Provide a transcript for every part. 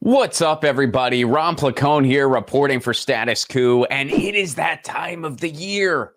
What's up, everybody? Ron Placone here reporting for Status Coup, and it is that time of the year.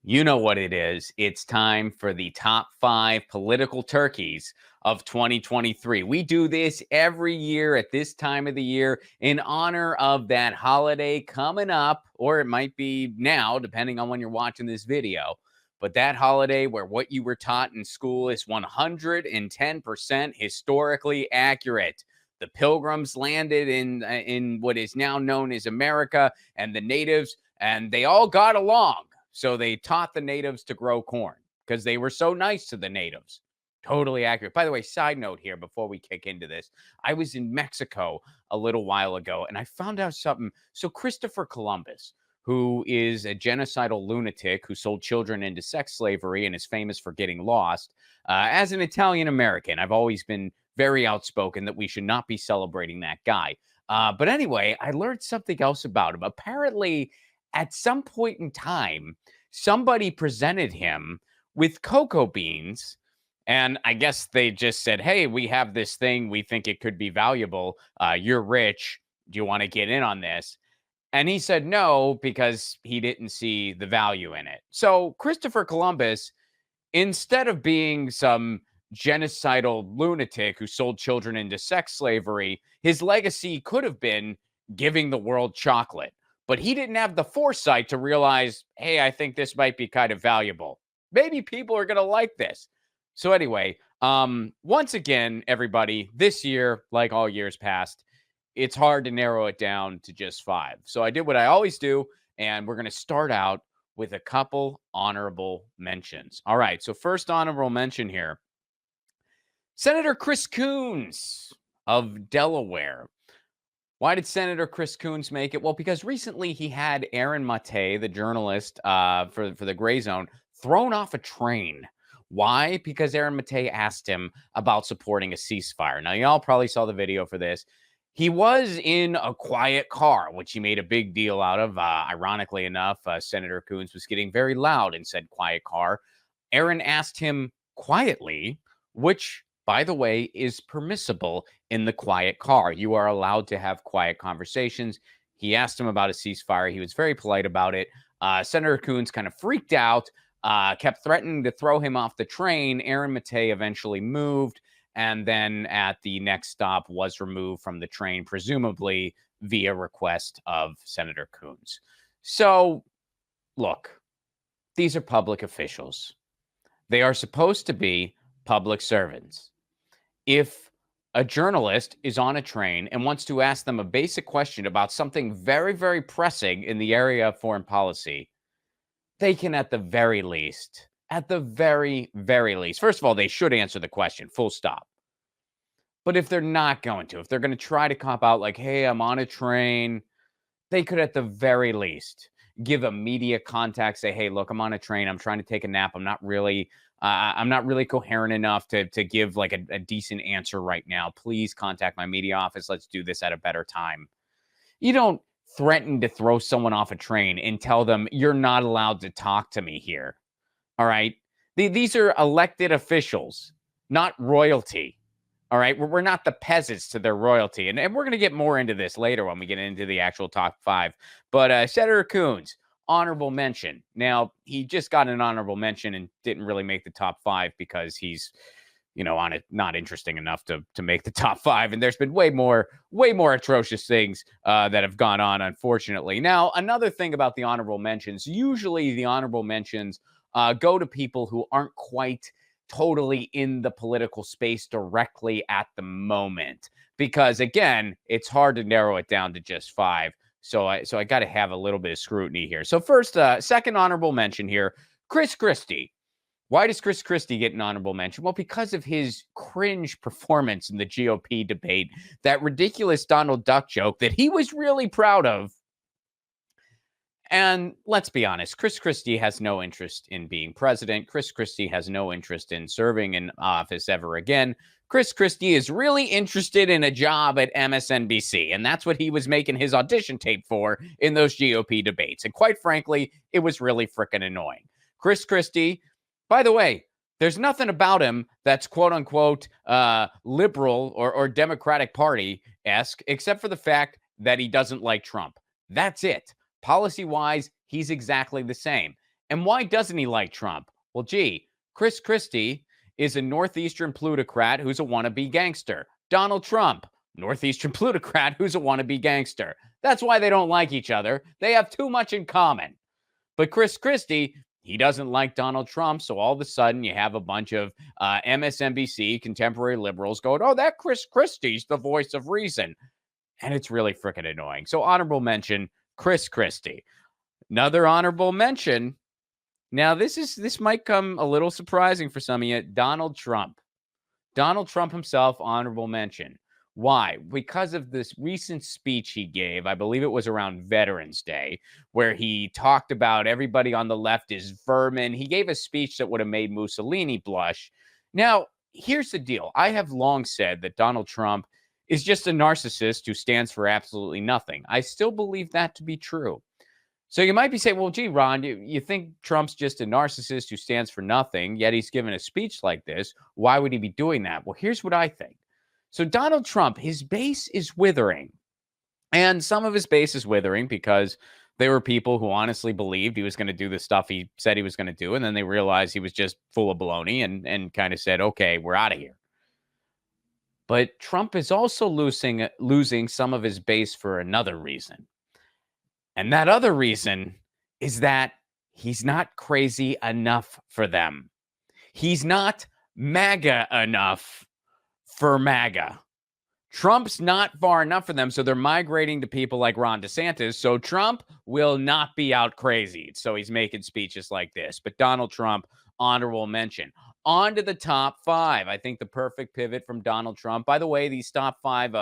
You know what it is. It's time for the top 5 political turkeys of 2023. We do this every year at this time of the year in honor of that holiday coming up, or it might be now, depending on when you're watching this video. But that holiday where what you were taught in school is 110% historically accurate. The Pilgrims landed in what is now known as America, and the natives, and they all got along. So they taught the natives to grow corn because they were so nice to the natives. Totally accurate. By the way, side note here before we kick into this, I was in Mexico a little while ago and I found out something. So Christopher Columbus, who is a genocidal lunatic who sold children into sex slavery and is famous for getting lost, as an Italian American, I've always been very outspoken that we should not be celebrating that guy. But anyway, I learned something else about him. Apparently, at some point in time, somebody presented him with cocoa beans. And I guess they just said, hey, we have this thing. We think it could be valuable. You're rich. Do you want to get in on this? And he said no, because he didn't see the value in it. So Christopher Columbus, instead of being some genocidal lunatic who sold children into sex slavery, his legacy could have been giving the world chocolate. But he didn't have the foresight to realize, hey, I think this might be kind of valuable. Maybe people are going to like this. So anyway, once again, everybody, this year, like all years past, it's hard to narrow it down to just 5. So I did what I always do, and we're going to start out with a couple honorable mentions. All right, so first honorable mention here, Senator Chris Coons of Delaware. Why did Senator Chris Coons make it? Well, because recently he had Aaron Mate, the journalist for the Gray Zone, thrown off a train. Why? Because Aaron Mate asked him about supporting a ceasefire. Now, y'all probably saw the video for this. He was in a quiet car, which he made a big deal out of. Ironically enough, Senator Coons was getting very loud in said quiet car. Aaron asked him quietly, which, by the way, is permissible in the quiet car. You are allowed to have quiet conversations. He asked him about a ceasefire. He was very polite about it. Senator Coons kind of freaked out, kept threatening to throw him off the train. Aaron Mate eventually moved, and then at the next stop was removed from the train, presumably via request of Senator Coons. So, look, these are public officials. They are supposed to be public servants. If a journalist is on a train and wants to ask them a basic question about something very, very pressing in the area of foreign policy, they can at the very least, first of all, they should answer the question, full stop. But if they're not going to, if they're going to try to cop out like, hey, I'm on a train, they could at the very least give a media contact, say, hey, look, I'm on a train. I'm trying to take a nap. I'm not really coherent enough to give like a decent answer right now. Please contact my media office. Let's do this at a better time. You don't threaten to throw someone off a train and tell them you're not allowed to talk to me here. All right. These are elected officials, not royalty. All right. We're not the peasants to their royalty. And we're going to get more into this later when we get into the actual top 5. But Senator Coons, honorable mention. Now, he just got an honorable mention and didn't really make the top 5 because he's, on it, not interesting enough to make the top 5. And there's been way more atrocious things that have gone on, unfortunately. Now, another thing about the honorable mentions, usually the honorable mentions go to people who aren't quite totally in the political space directly at the moment, because again, it's hard to narrow it down to just 5. So I got to have a little bit of scrutiny here. So first, second honorable mention here, Chris Christie. Why does Chris Christie get an honorable mention? Well, because of his cringe performance in the GOP debate, that ridiculous Donald Duck joke that he was really proud of. And let's be honest, Chris Christie has no interest in being president. Chris Christie has no interest in serving in office ever again. Chris Christie is really interested in a job at MSNBC, and that's what he was making his audition tape for in those GOP debates. And quite frankly, it was really freaking annoying. Chris Christie, by the way, There's nothing about him that's quote unquote liberal or Democratic Party esque, except for the fact that he doesn't like Trump. That's it. Policy wise, he's exactly the same. And why doesn't he like Trump? Well, gee, Chris Christie is a Northeastern plutocrat who's a wannabe gangster. Donald Trump, Northeastern plutocrat who's a wannabe gangster. That's why they don't like each other. They have too much in common. But Chris Christie, he doesn't like Donald Trump. So all of a sudden, you have a bunch of MSNBC contemporary liberals going, oh, that Chris Christie's the voice of reason. And it's really freaking annoying. So honorable mention, Chris Christie. Another honorable mention. Now, this might come a little surprising for some of you. Donald Trump. Donald Trump himself, honorable mention. Why? Because of this recent speech he gave, I believe it was around Veterans Day, where he talked about everybody on the left is vermin. He gave a speech that would have made Mussolini blush. Now, here's the deal. I have long said that Donald Trump is just a narcissist who stands for absolutely nothing. I still believe that to be true. So you might be saying, well, gee, Ron, you think Trump's just a narcissist who stands for nothing, yet he's given a speech like this. Why would he be doing that? Well, here's what I think. So Donald Trump, his base is withering. And some of his base is withering because there were people who honestly believed he was going to do the stuff he said he was going to do. And then they realized he was just full of baloney and kind of said, okay, we're out of here. But Trump is also losing some of his base for another reason. And that other reason is that he's not crazy enough for them. He's not MAGA enough for MAGA. Trump's not far enough for them, so they're migrating to people like Ron DeSantis. So Trump will not be out crazy. So he's making speeches like this. But Donald Trump, honorable mention. On to the top five. I think the perfect pivot from Donald Trump. By the way, these top five,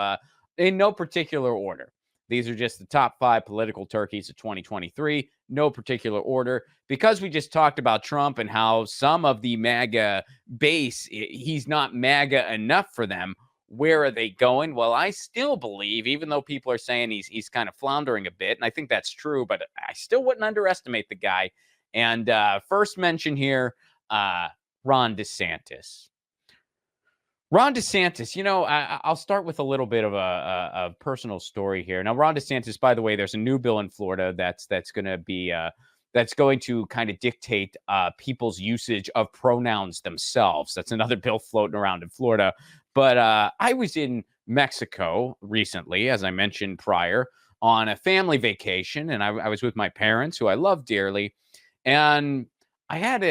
in no particular order. These are just the top five political turkeys of 2023. No particular order. Because we just talked about Trump and how some of the MAGA base, he's not MAGA enough for them. Where are they going? Well, I still believe, even though people are saying he's kind of floundering a bit, and I think that's true, but I still wouldn't underestimate the guy. And first mention here, Ron DeSantis. Ron DeSantis, I'll start with a little bit of a personal story here. Now, Ron DeSantis, by the way, there's a new bill in Florida that's going to be that's going to kind of dictate people's usage of pronouns themselves. That's another bill floating around in Florida. But I was in Mexico recently, as I mentioned prior, on a family vacation, and I was with my parents, who I love dearly, and I had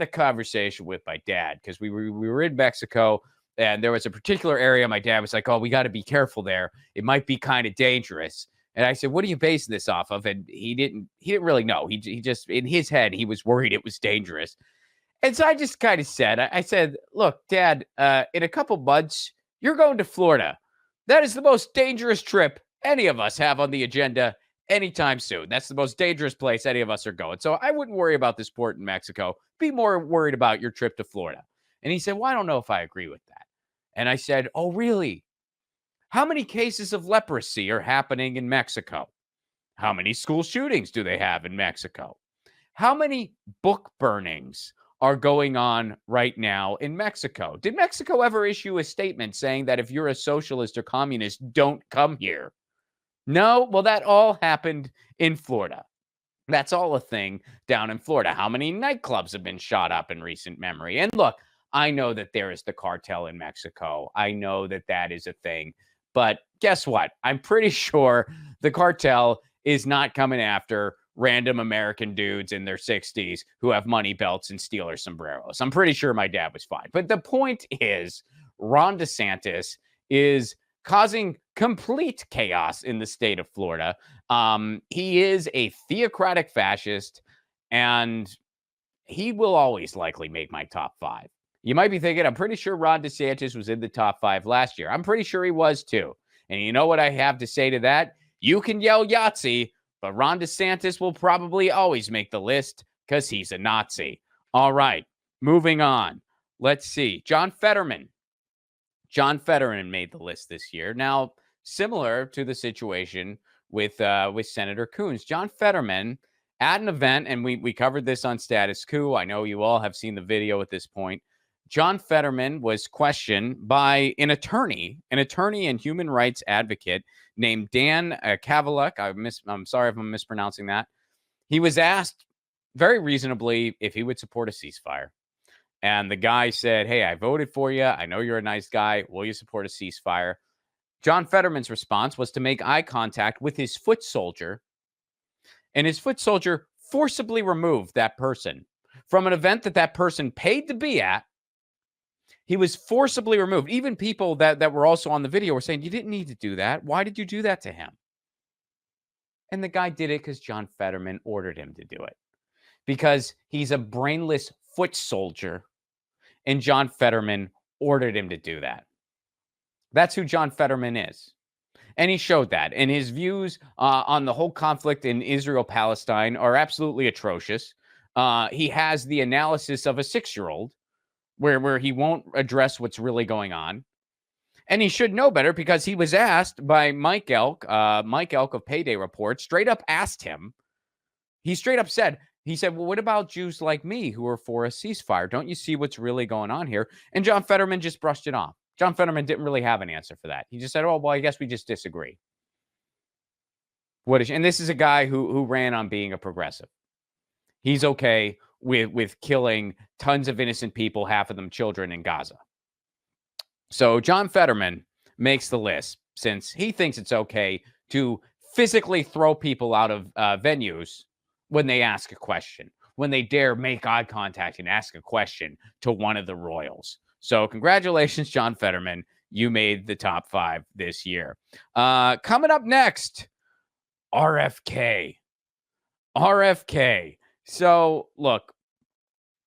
a conversation with my dad because we were in Mexico. And there was a particular area my dad was like, oh, we got to be careful there. It might be kind of dangerous. And I said, what are you basing this off of? And he didn't really know. He just, in his head, he was worried it was dangerous. And so I just kind of said, I said, look, Dad, in a couple months, you're going to Florida. That is the most dangerous trip any of us have on the agenda anytime soon. That's the most dangerous place any of us are going. So I wouldn't worry about this port in Mexico. Be more worried about your trip to Florida. And he said, well, I don't know if I agree with that. And I said, oh, really? How many cases of leprosy are happening in Mexico? How many school shootings do they have in Mexico? How many book burnings are going on right now in Mexico? Did Mexico ever issue a statement saying that if you're a socialist or communist, don't come here? No? Well, that all happened in Florida. That's all a thing down in Florida. How many nightclubs have been shot up in recent memory? And look, I know that there is the cartel in Mexico. I know that that is a thing. But guess what? I'm pretty sure the cartel is not coming after random American dudes in their 60s who have money belts and Steeler sombreros. I'm pretty sure my dad was fine. But the point is, Ron DeSantis is causing complete chaos in the state of Florida. He is a theocratic fascist, and he will always likely make my top five. You might be thinking, I'm pretty sure Ron DeSantis was in the top five last year. I'm pretty sure he was too. And you know what I have to say to that? You can yell Yahtzee, but Ron DeSantis will probably always make the list because he's a Nazi. All right, moving on. Let's see. John Fetterman. John Fetterman made the list this year. Now, similar to the situation with Senator Coons, John Fetterman at an event, and we covered this on Status Coup. I know you all have seen the video at this point. John Fetterman was questioned by an attorney and human rights advocate named Dan Kavalek. I'm sorry if I'm mispronouncing that. He was asked very reasonably if he would support a ceasefire. And the guy said, hey, I voted for you. I know you're a nice guy. Will you support a ceasefire? John Fetterman's response was to make eye contact with his foot soldier. And his foot soldier forcibly removed that person from an event that person paid to be at. He was forcibly removed. Even people that were also on the video were saying, you didn't need to do that. Why did you do that to him? And the guy did it because John Fetterman ordered him to do it. Because he's a brainless foot soldier, and John Fetterman ordered him to do that. That's who John Fetterman is. And he showed that. And his views on the whole conflict in Israel-Palestine are absolutely atrocious. He has the analysis of a 6-year-old where he won't address what's really going on. And he should know better because he was asked by Mike Elk of Payday Report, straight up asked him. He straight up said, well, what about Jews like me who are for a ceasefire? Don't you see what's really going on here? And John Fetterman just brushed it off. John Fetterman didn't really have an answer for that. He just said, oh, well, I guess we just disagree. And this is a guy who ran on being a progressive. He's okay with killing tons of innocent people, half of them children in Gaza. So John Fetterman makes the list since he thinks it's okay to physically throw people out of venues when they ask a question, when they dare make eye contact and ask a question to one of the royals. So congratulations, John Fetterman. You made the top 5 this year. Coming up next, RFK. RFK. So, look,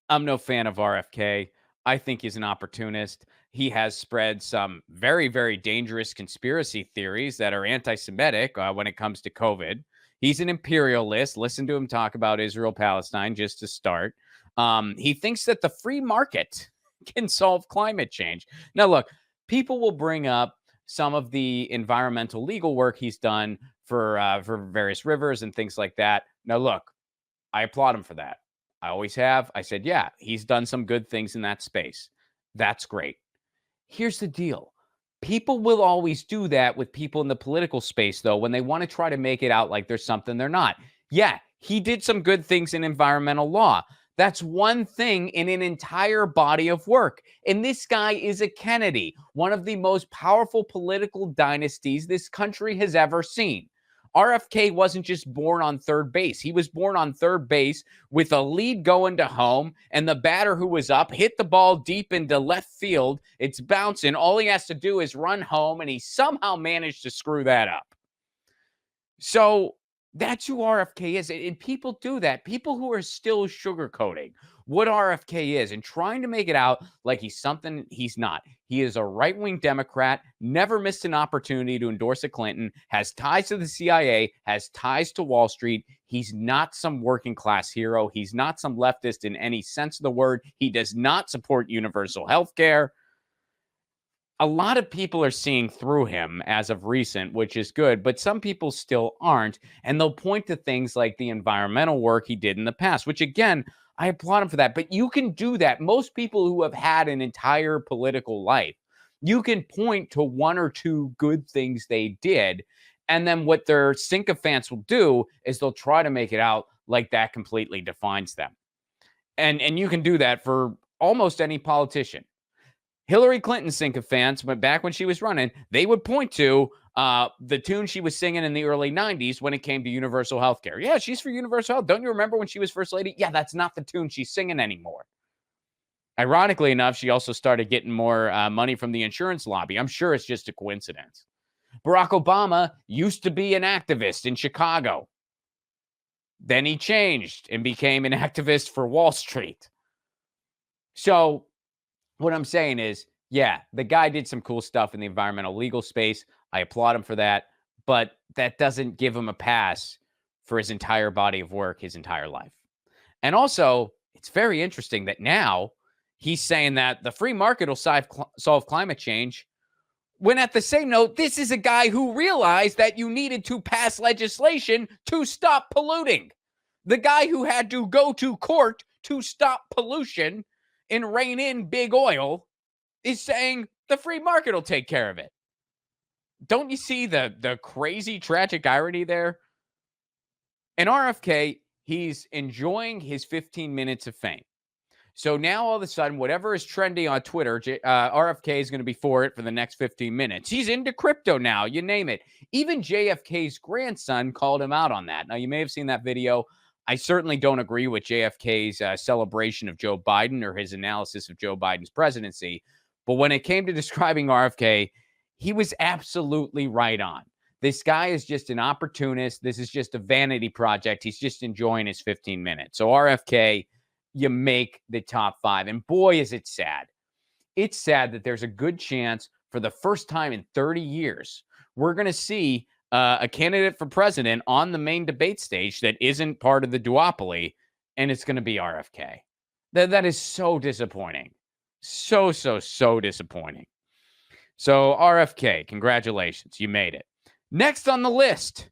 I'm no fan of RFK. I think he's an opportunist. He has spread some very, very dangerous conspiracy theories that are anti-Semitic when it comes to COVID. He's an imperialist. Listen to him talk about Israel-Palestine just to start. He thinks that the free market can solve climate change. Now, look, people will bring up some of the environmental legal work he's done for various rivers and things like that. Now, look, I applaud him for that. I always have. I said, yeah, he's done some good things in that space. That's great. Here's the deal. People will always do that with people in the political space, though, when they want to try to make it out like there's something they're not. Yeah, he did some good things in environmental law. That's one thing in an entire body of work. And this guy is a Kennedy, one of the most powerful political dynasties this country has ever seen. RFK wasn't just born on third base. He was born on third base with a lead going to home, and the batter who was up hit the ball deep into left field. It's bouncing. All he has to do is run home, and he somehow managed to screw that up. So that's who RFK is. And people do that. People who are still sugarcoating what RFK is and trying to make it out like he's something he's not. He is a right-wing Democrat, never missed an opportunity to endorse a Clinton, has ties to the CIA, has ties to Wall Street. He's not some working-class hero. He's not some leftist in any sense of the word. He does not support universal health care. A lot of people are seeing through him as of recent, which is good, but some people still aren't. And they'll point to things like the environmental work he did in the past, which again, I applaud him for that. But you can do that. Most people who have had an entire political life, you can point to one or two good things they did. And then what their sycophants will do is they'll try to make it out like that completely defines them. And you can do that for almost any politician. Hillary Clinton sycophants, but back when she was running, they would point to the tune she was singing in the early 90s when it came to universal health care. Yeah, she's for universal health. Don't you remember when she was first lady? Yeah, that's not the tune she's singing anymore. Ironically enough, she also started getting more money from the insurance lobby. I'm sure it's just a coincidence. Barack Obama used to be an activist in Chicago. Then he changed and became an activist for Wall Street. So what I'm saying is, yeah, the guy did some cool stuff in the environmental legal space. I applaud him for that, but that doesn't give him a pass for his entire body of work, his entire life. And also, it's very interesting that now he's saying that the free market will solve climate change, when at the same note, this is a guy who realized that you needed to pass legislation to stop polluting. The guy who had to go to court to stop pollution and rein in big oil is saying the free market will take care of it. Don't you see the crazy tragic irony there? And RFK, he's enjoying his 15 minutes of fame. So now all of a sudden, whatever is trending on Twitter, RFK is going to be for it for the next 15 minutes. He's into crypto now, you name it. Even JFK's grandson called him out on that. Now, you may have seen that video. I certainly don't agree with JFK's celebration of Joe Biden or his analysis of Joe Biden's presidency. But when it came to describing RFK, he was absolutely right on. This guy is just an opportunist. This is just a vanity project. He's just enjoying his 15 minutes. So RFK, you make the top 5. And boy, is it sad. It's sad that there's a good chance for the first time in 30 years, we're going to see a candidate for president on the main debate stage that isn't part of the duopoly, and it's going to be RFK. That is so disappointing. So disappointing. So RFK, congratulations. You made it. Next on the list,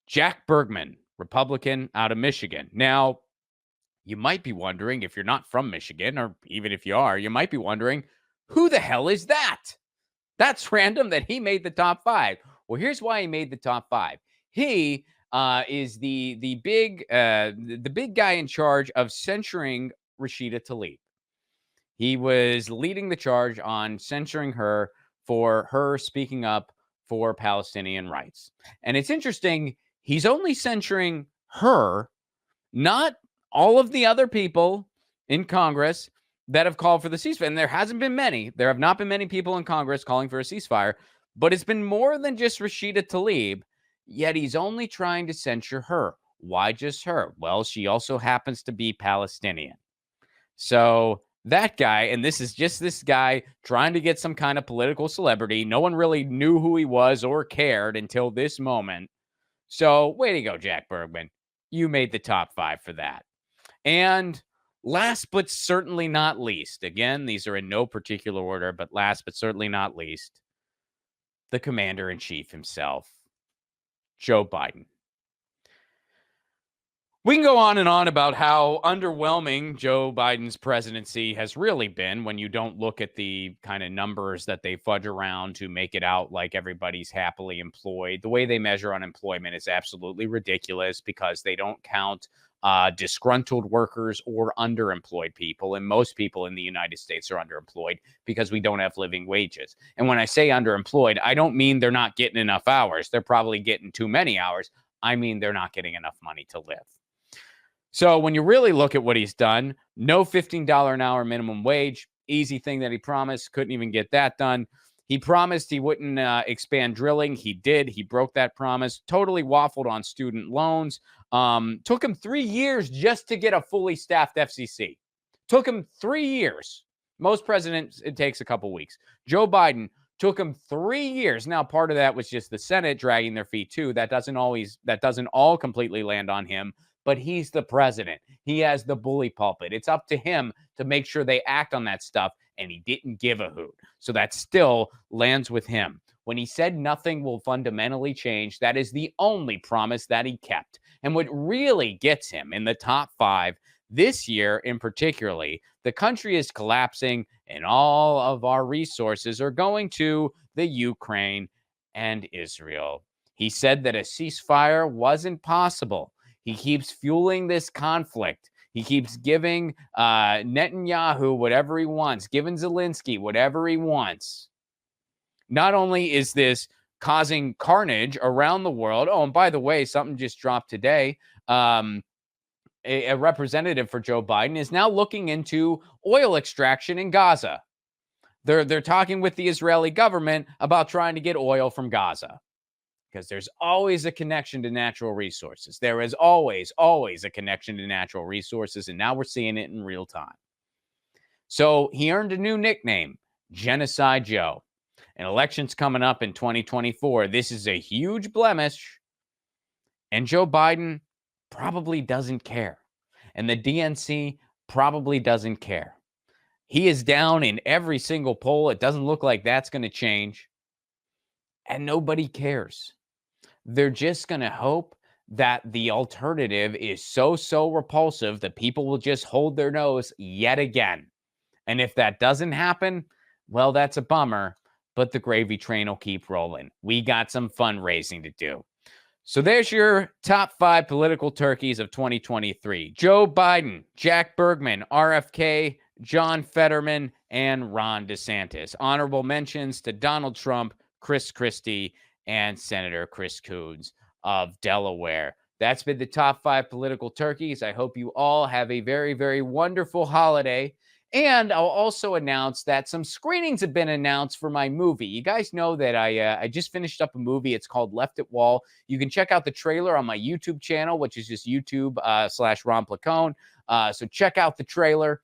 Jack Bergman, Republican out of Michigan. Now, you might be wondering, if you're not from Michigan, or even if you are, you might be wondering, who the hell is that? That's random that he made the top 5. Well, here's why he made the top 5. He is the big guy in charge of censuring Rashida Tlaib. He was leading the charge on censuring her for her speaking up for Palestinian rights. And it's interesting, he's only censuring her, not all of the other people in Congress that have called for the ceasefire. And there hasn't been many. There have not been many people in Congress calling for a ceasefire, but it's been more than just Rashida Tlaib, yet he's only trying to censure her. Why just her? Well, she also happens to be Palestinian. So that guy, and this is just this guy trying to get some kind of political celebrity. No one really knew who he was or cared until this moment. So way to go, Jack Bergman. You made the top 5 for that. And last but certainly not least, again, these are in no particular order, but last but certainly not least, the commander-in-chief himself, Joe Biden. We can go on and on about how underwhelming Joe Biden's presidency has really been when you don't look at the kind of numbers that they fudge around to make it out like everybody's happily employed. The way they measure unemployment is absolutely ridiculous because they don't count disgruntled workers or underemployed people. And most people in the United States are underemployed because we don't have living wages. And when I say underemployed, I don't mean they're not getting enough hours. They're probably getting too many hours. I mean, they're not getting enough money to live. So when you really look at what he's done, no $15 an hour minimum wage, easy thing that he promised, couldn't even get that done. He promised he wouldn't expand drilling. He did. He broke that promise. Totally waffled on student loans. Took him 3 years just to get a fully staffed FCC. Took him 3 years. Most presidents, it takes a couple weeks. Joe Biden took him 3 years. Now, part of that was just the Senate dragging their feet too. That doesn't all completely land on him. But he's the president. He has the bully pulpit. It's up to him to make sure they act on that stuff, and he didn't give a hoot. So that still lands with him. When he said nothing will fundamentally change, that is the only promise that he kept. And what really gets him in the top 5 this year in particularly, the country is collapsing and all of our resources are going to the Ukraine and Israel. He said that a ceasefire wasn't possible. He keeps fueling this conflict. He keeps giving Netanyahu whatever he wants, giving Zelensky whatever he wants. Not only is this causing carnage around the world, oh, and by the way, something just dropped today. A representative for Joe Biden is now looking into oil extraction in Gaza. They're talking with the Israeli government about trying to get oil from Gaza. Because there's always a connection to natural resources. There is always a connection to natural resources, and now we're seeing it in real time. So he earned a new nickname, Genocide Joe. And elections coming up in 2024. This is a huge blemish, and Joe Biden probably doesn't care. And the DNC probably doesn't care. He is down in every single poll. It doesn't look like that's going to change. And nobody cares. They're just going to hope that the alternative is so repulsive that people will just hold their nose yet again. And if that doesn't happen, well, that's a bummer, but the gravy train will keep rolling. We got some fundraising to do. So there's your top 5 political turkeys of 2023. Joe Biden, Jack Bergman, RFK, John Fetterman, and Ron DeSantis. Honorable mentions to Donald Trump, Chris Christie, and Senator Chris Coons of Delaware. That's been the top 5 political turkeys. I hope you all have a very, very wonderful holiday. And I'll also announce that some screenings have been announced for my movie. You guys know that I just finished up a movie. It's called Left at Wall. You can check out the trailer on my YouTube channel, which is just YouTube/Ron Placone. So check out the trailer.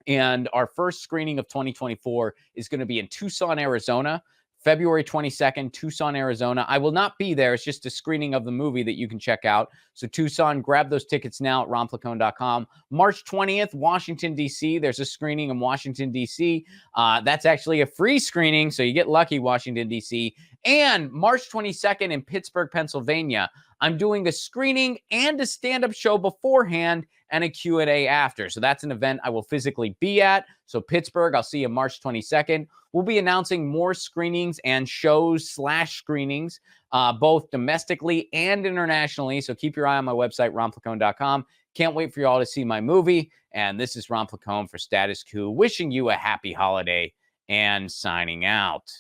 And our first screening of 2024 is going to be in Tucson, Arizona. February 22nd, Tucson, Arizona. I will not be there. It's just a screening of the movie that you can check out. So Tucson, grab those tickets now at ronplacone.com. March 20th, Washington, D.C. There's a screening in Washington, D.C. That's actually a free screening, so you get lucky, Washington, D.C. And March 22nd in Pittsburgh, Pennsylvania. I'm doing a screening and a stand-up show beforehand and a Q&A after. So that's an event I will physically be at. So Pittsburgh, I'll see you March 22nd. We'll be announcing more screenings and shows/screenings, both domestically and internationally. So keep your eye on my website, ronplacone.com. Can't wait for you all to see my movie. And this is Ron Placone for Status Coup, wishing you a happy holiday and signing out.